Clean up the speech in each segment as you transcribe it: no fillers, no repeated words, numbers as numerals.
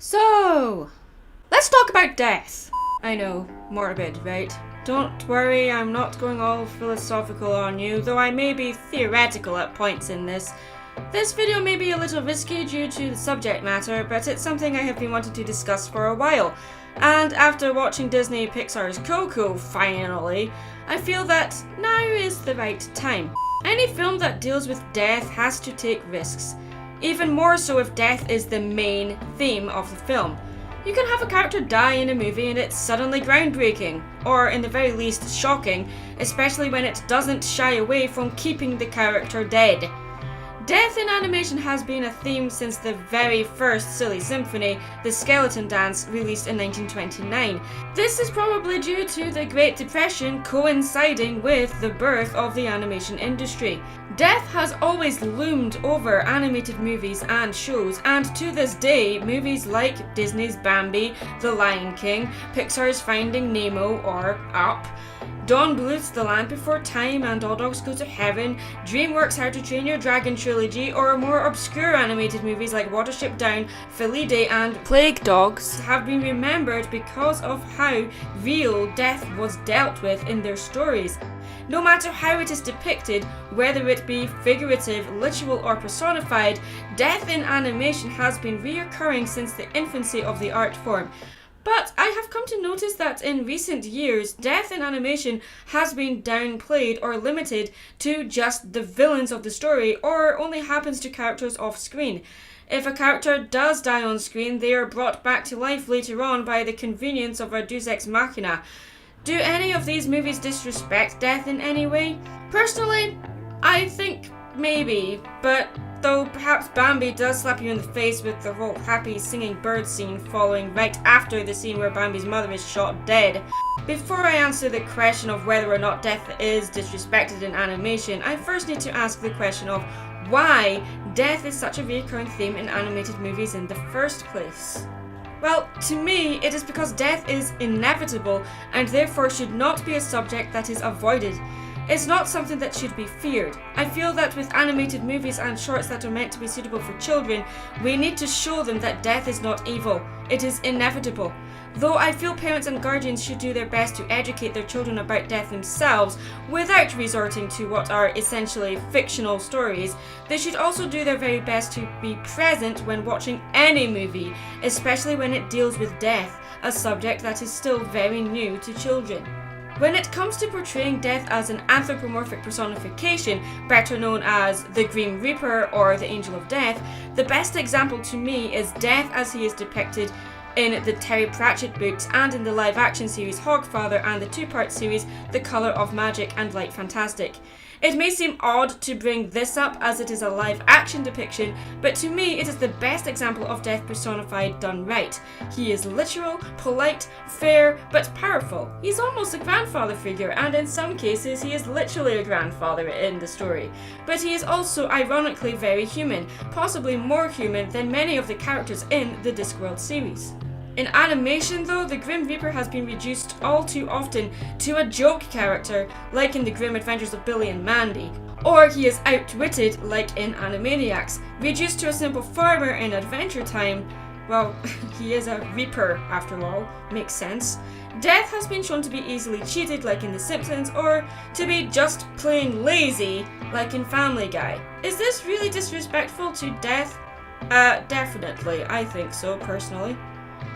So, let's talk about death. I know, morbid, right? Don't worry, I'm not going all philosophical on you, though I may be theoretical at points in this. This video may be a little risky due to the subject matter, but it's something I have been wanting to discuss for a while. And after watching Disney Pixar's Coco, finally, I feel that now is the right time. Any film that deals with death has to take risks. Even more so if death is the main theme of the film. You can have a character die in a movie and it's suddenly groundbreaking, or in the very least shocking, especially when it doesn't shy away from keeping the character dead. Death in animation has been a theme since the very first Silly Symphony, The Skeleton Dance, released in 1929. This is probably due to the Great Depression coinciding with the birth of the animation industry. Death has always loomed over animated movies and shows, and to this day, movies like Disney's Bambi, The Lion King, Pixar's Finding Nemo or Up, Don Bluth's The Land Before Time and All Dogs Go to Heaven, DreamWorks' How to Train Your Dragon trilogy, or more obscure animated movies like Watership Down, Felidae and Plague Dogs have been remembered because of how real death was dealt with in their stories. No matter how it is depicted, whether it be figurative, literal or personified, death in animation has been reoccurring since the infancy of the art form. But I have come to notice that in recent years, death in animation has been downplayed or limited to just the villains of the story, or only happens to characters off screen. If a character does die on screen, they are brought back to life later on by the convenience of a deus ex machina. Do any of these movies disrespect death in any way? Personally, I think maybe, but though perhaps Bambi does slap you in the face with the whole happy singing bird scene following right after the scene where Bambi's mother is shot dead. Before I answer the question of whether or not death is disrespected in animation, I first need to ask the question of why death is such a recurring theme in animated movies in the first place. Well, to me, it is because death is inevitable and therefore should not be a subject that is avoided. It's not something that should be feared. I feel that with animated movies and shorts that are meant to be suitable for children, we need to show them that death is not evil. It is inevitable. Though I feel parents and guardians should do their best to educate their children about death themselves without resorting to what are essentially fictional stories, they should also do their very best to be present when watching any movie, especially when it deals with death, a subject that is still very new to children. When it comes to portraying death as an anthropomorphic personification, better known as the Grim Reaper or the Angel of Death, the best example to me is death as he is depicted in the Terry Pratchett books and in the live-action series Hogfather and the two-part series The Colour of Magic and Light Fantastic. It may seem odd to bring this up as it is a live-action depiction, but to me it is the best example of death personified done right. He is literal, polite, fair, but powerful. He's almost a grandfather figure, and in some cases he is literally a grandfather in the story. But he is also ironically very human, possibly more human than many of the characters in the Discworld series. In animation though, the Grim Reaper has been reduced all too often to a joke character, like in The Grim Adventures of Billy and Mandy. Or he is outwitted, like in Animaniacs, reduced to a simple farmer in Adventure Time. Well, he is a Reaper after all, makes sense. Death has been shown to be easily cheated, like in The Simpsons, or to be just plain lazy, like in Family Guy. Is this really disrespectful to death? Definitely, I think so, personally.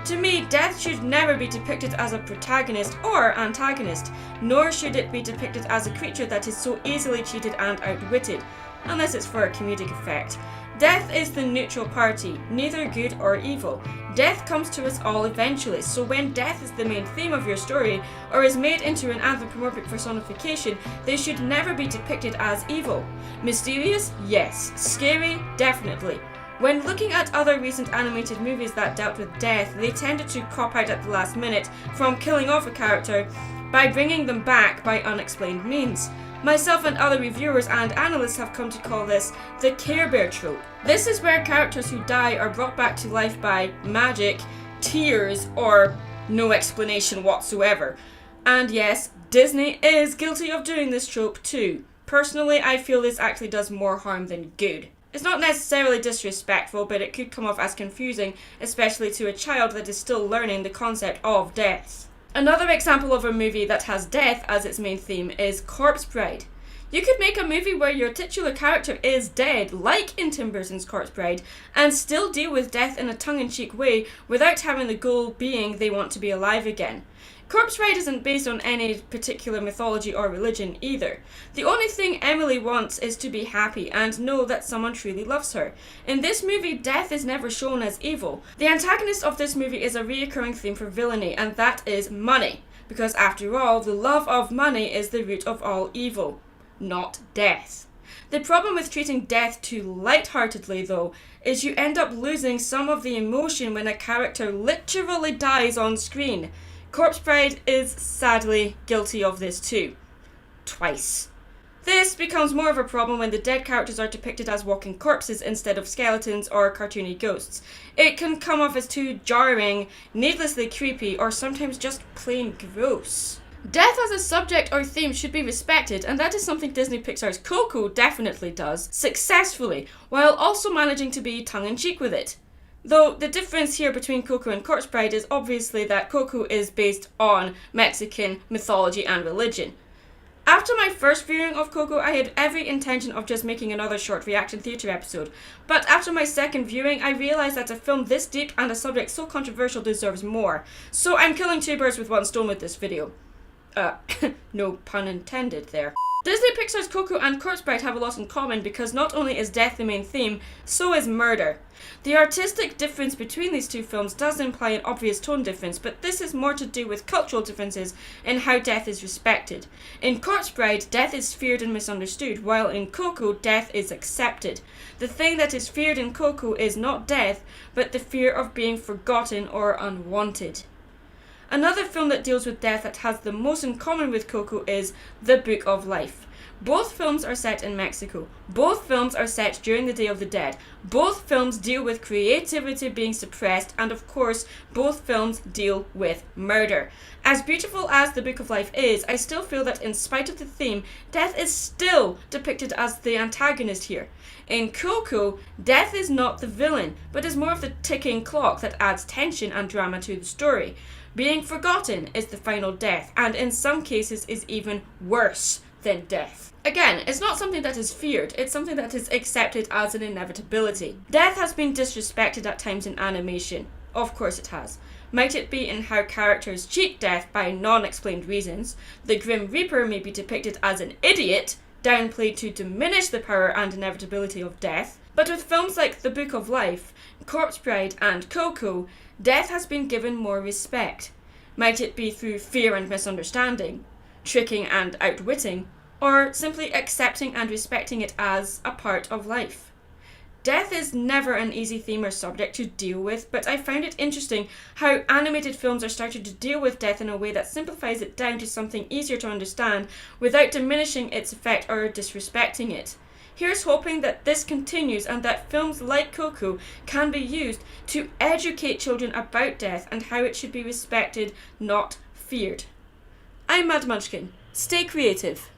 To me, death should never be depicted as a protagonist or antagonist, nor should it be depicted as a creature that is so easily cheated and outwitted, unless it's for a comedic effect. Death is the neutral party, neither good or evil. Death comes to us all eventually, so when death is the main theme of your story, or is made into an anthropomorphic personification, they should never be depicted as evil. Mysterious? Yes. Scary? Definitely. When looking at other recent animated movies that dealt with death, they tended to cop out at the last minute from killing off a character by bringing them back by unexplained means. Myself and other reviewers and analysts have come to call this the Care Bear trope. This is where characters who die are brought back to life by magic, tears, or no explanation whatsoever. And yes, Disney is guilty of doing this trope too. Personally, I feel this actually does more harm than good. It's not necessarily disrespectful, but it could come off as confusing, especially to a child that is still learning the concept of death. Another example of a movie that has death as its main theme is Corpse Bride. You could make a movie where your titular character is dead, like in Tim Burton's Corpse Bride, and still deal with death in a tongue-in-cheek way without having the goal being they want to be alive again. Corpse Bride isn't based on any particular mythology or religion either. The only thing Emily wants is to be happy and know that someone truly loves her. In this movie, death is never shown as evil. The antagonist of this movie is a reoccurring theme for villainy, and that is money. Because after all, the love of money is the root of all evil, not death. The problem with treating death too lightheartedly, though, is you end up losing some of the emotion when a character literally dies on screen. Corpse Bride is sadly guilty of this too. Twice. This becomes more of a problem when the dead characters are depicted as walking corpses instead of skeletons or cartoony ghosts. It can come off as too jarring, needlessly creepy, or sometimes just plain gross. Death as a subject or theme should be respected, and that is something Disney Pixar's Coco definitely does, successfully, while also managing to be tongue-in-cheek with it. Though the difference here between Coco and Corpse Bride is obviously that Coco is based on Mexican mythology and religion. After my first viewing of Coco, I had every intention of just making another short reaction theatre episode, but after my second viewing, I realised that a film this deep and a subject so controversial deserves more, so I'm killing two birds with one stone with this video. No pun intended there. Disney Pixar's Coco and Corpse Bride have a lot in common because not only is death the main theme, so is murder. The artistic difference between these two films does imply an obvious tone difference, but this is more to do with cultural differences in how death is respected. In Corpse Bride, death is feared and misunderstood, while in Coco, death is accepted. The thing that is feared in Coco is not death, but the fear of being forgotten or unwanted. Another film that deals with death that has the most in common with Coco is The Book of Life. Both films are set in Mexico. Both films are set during the Day of the Dead. Both films deal with creativity being suppressed, and of course, both films deal with murder. As beautiful as The Book of Life is, I still feel that in spite of the theme, death is still depicted as the antagonist here. In Coco, death is not the villain, but is more of the ticking clock that adds tension and drama to the story. Being forgotten is the final death, and in some cases is even worse than death. Again, it's not something that is feared, it's something that is accepted as an inevitability. Death has been disrespected at times in animation. Of course it has. Might it be in how characters cheat death by non-explained reasons? The Grim Reaper may be depicted as an idiot, downplayed to diminish the power and inevitability of death. But with films like The Book of Life, Corpse Bride and Coco, death has been given more respect. Might it be through fear and misunderstanding, tricking and outwitting, or simply accepting and respecting it as a part of life? Death is never an easy theme or subject to deal with, but I found it interesting how animated films are starting to deal with death in a way that simplifies it down to something easier to understand without diminishing its effect or disrespecting it. Here's hoping that this continues and that films like Coco can be used to educate children about death and how it should be respected, not feared. I'm Mad Munchkin. Stay creative.